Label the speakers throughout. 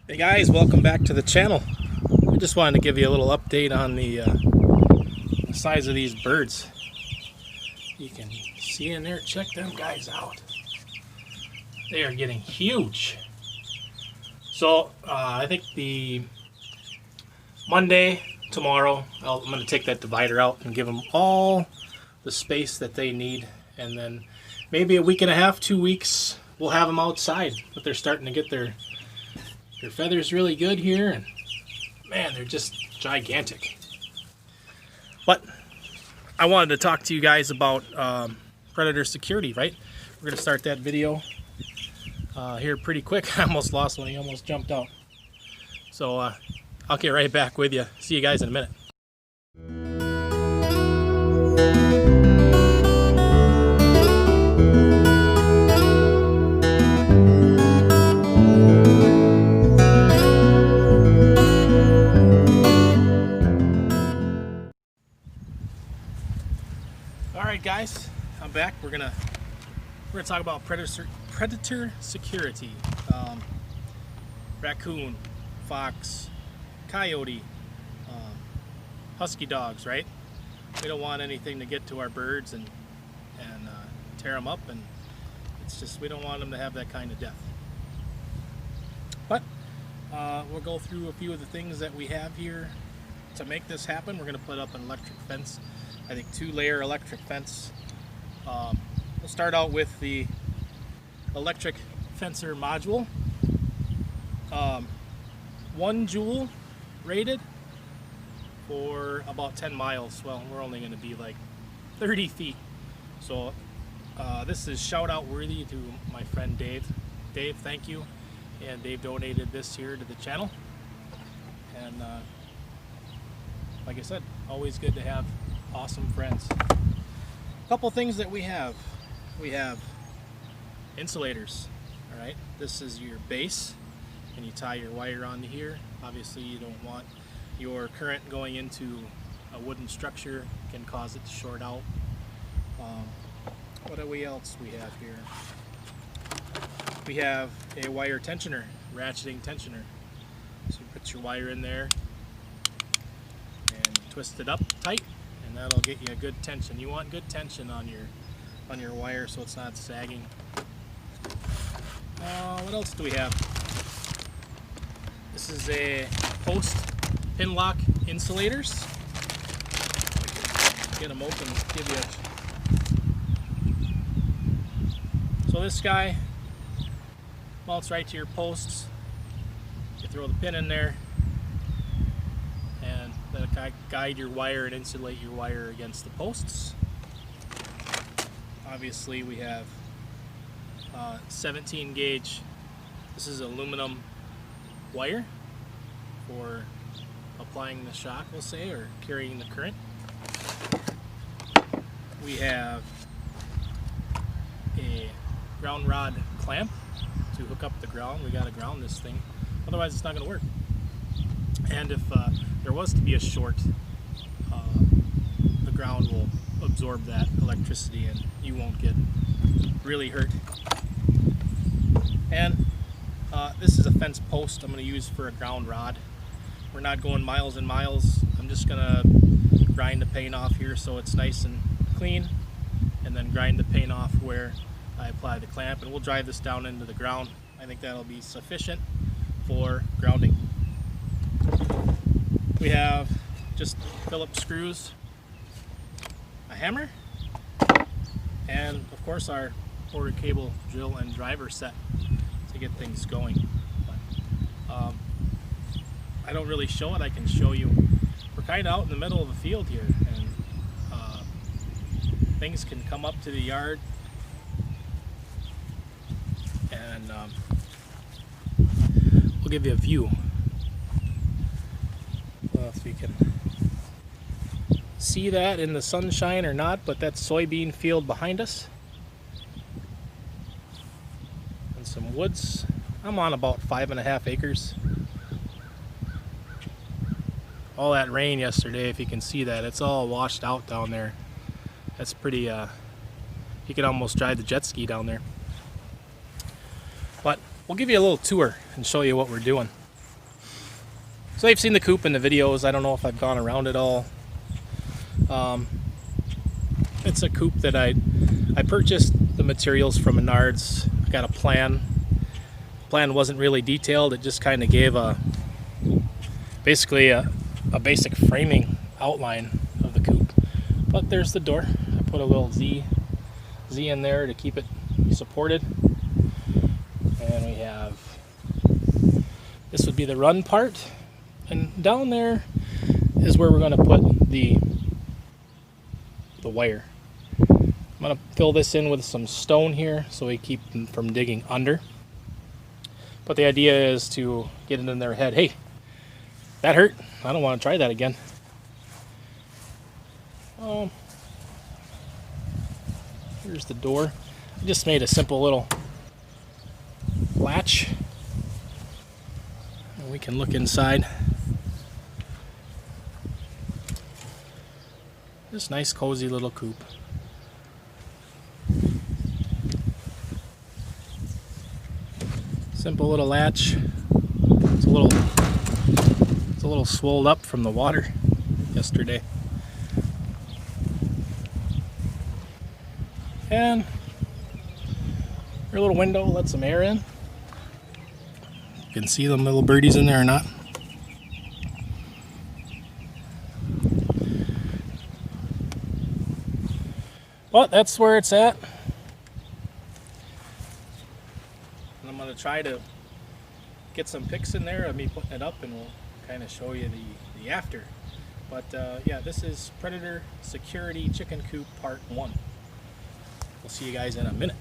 Speaker 1: Hey guys, welcome back to the channel. I just wanted to give you a little update on the size of these birds. You can see in there, check them guys out. They are getting huge. So I think the Monday, tomorrow, I'm going to take that divider out and give them all the space that they need. And then maybe a week and a half, 2 weeks, we'll have them outside. But they're starting to get their feathers really good here, and man, they're just gigantic. But I wanted to talk to you guys about predator security, right? We're gonna start that video here pretty quick. I almost lost one. He almost jumped out. So I'll get right back with you. See you guys in a minute. Alright guys, I'm back. We're gonna talk about predator security. Raccoon, fox, coyote, husky dogs, right? We don't want anything to get to our birds and tear them up, and it's just, we don't want them to have that kind of death. But we'll go through a few of the things that we have here to make this happen. We're going to put up an electric fence. I think 2-layer electric fence. We'll start out with the electric fencer module. 1 joule rated for about 10 miles. Well, we're only going to be like 30 feet. So this is shout out worthy to my friend Dave. Dave, thank you. And Dave donated this here to the channel. And like I said, always good to have awesome friends. A couple things that we have. We have insulators. All right, this is your base, and you tie your wire onto here. Obviously, you don't want your current going into a wooden structure, can cause it to short out. What else we have here? We have a wire tensioner, ratcheting tensioner. So you put your wire in there and twist it up tight, and that'll get you a good tension. You want good tension on your wire so it's not sagging. What else do we have? This is a post pin lock insulators. Get them open, give you so this guy mounts right to your posts. You throw the pin in there, and that'll guide your wire and insulate your wire against the posts. Obviously, we have 17 gauge. This is aluminum wire for applying the shock, we'll say, or carrying the current. We have a ground rod clamp to hook up the ground. We got to ground this thing, otherwise it's not going to work. And if there was to be a short, the ground will absorb that electricity and you won't get really hurt. And this is a fence post I'm going to use for a ground rod. We're not going miles and miles. I'm just going to grind the paint off here so it's nice and clean, and then grind the paint off where I apply the clamp, and we'll drive this down into the ground. I think that'll be sufficient for grounding. We have just Phillips screws, a hammer, and of course our quarter cable drill and driver set to get things going. But, I don't really show it. I can show you. We're kind of out in the middle of a field here, and things can come up to the yard, and we'll give you a view. Well, if you can see that in the sunshine or not, but that's soybean field behind us. And some woods. I'm on about 5.5 acres. All that rain yesterday, if you can see that, it's all washed out down there. That's pretty, you can almost drive the jet ski down there. But we'll give you a little tour and show you what we're doing. So they've seen the coop in the videos. I don't know if I've gone around it all. It's a coop that I purchased the materials from Menards. I got a plan. The plan wasn't really detailed. It just kind of gave basically a basic framing outline of the coop. But there's the door. I put a little Z in there to keep it supported. And we have, this would be the run part. And down there is where we're going to put the wire. I'm going to fill this in with some stone here so we keep them from digging under. But the idea is to get it in their head. Hey, that hurt. I don't want to try that again. Here's the door. I just made a simple little latch. And we can look inside. This nice cozy little coop. Simple little latch. It's a little swolled up from the water yesterday. And your little window lets some air in. You can see them little birdies in there or not. But that's where it's at. And I'm going to try to get some pics in there of me putting it up, and we'll kind of show you the after. But yeah, this is Predator Security Chicken Coop Part 1. We'll see you guys in a minute.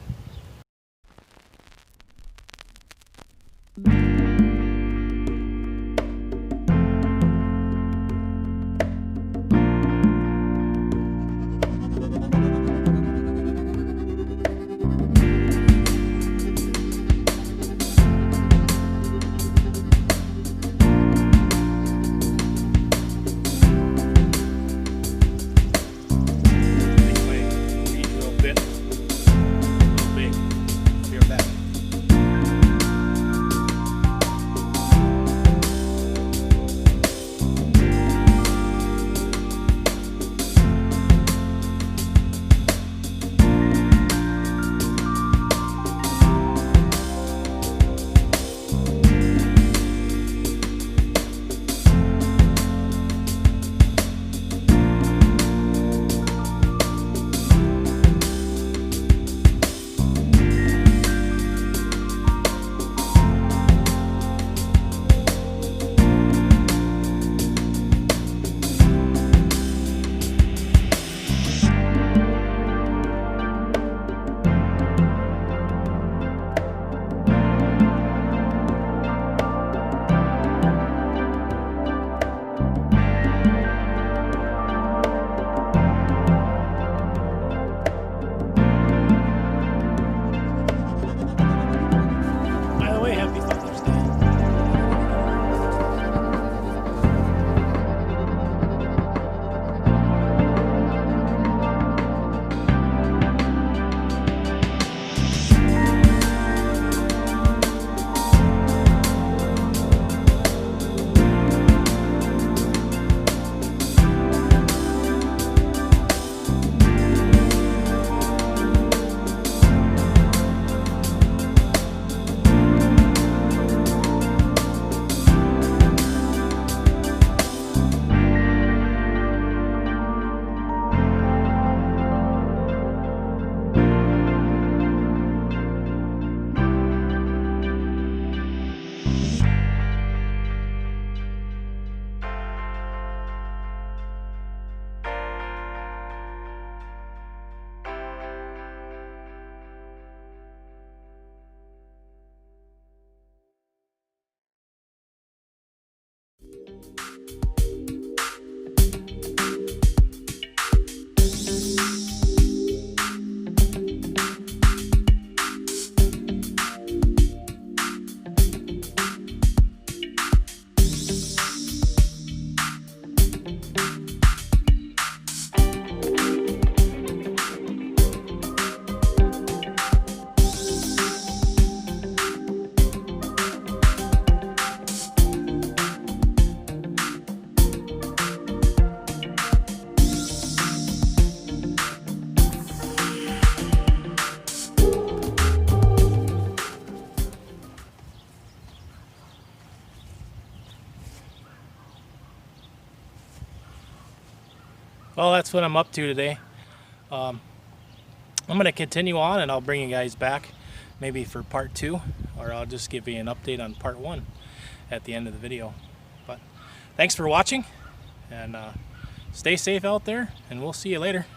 Speaker 1: Well, that's what I'm up to today. I'm going to continue on, and I'll bring you guys back maybe for part 2, or I'll just give you an update on part 1 at the end of the video. But thanks for watching, and stay safe out there, and we'll see you later.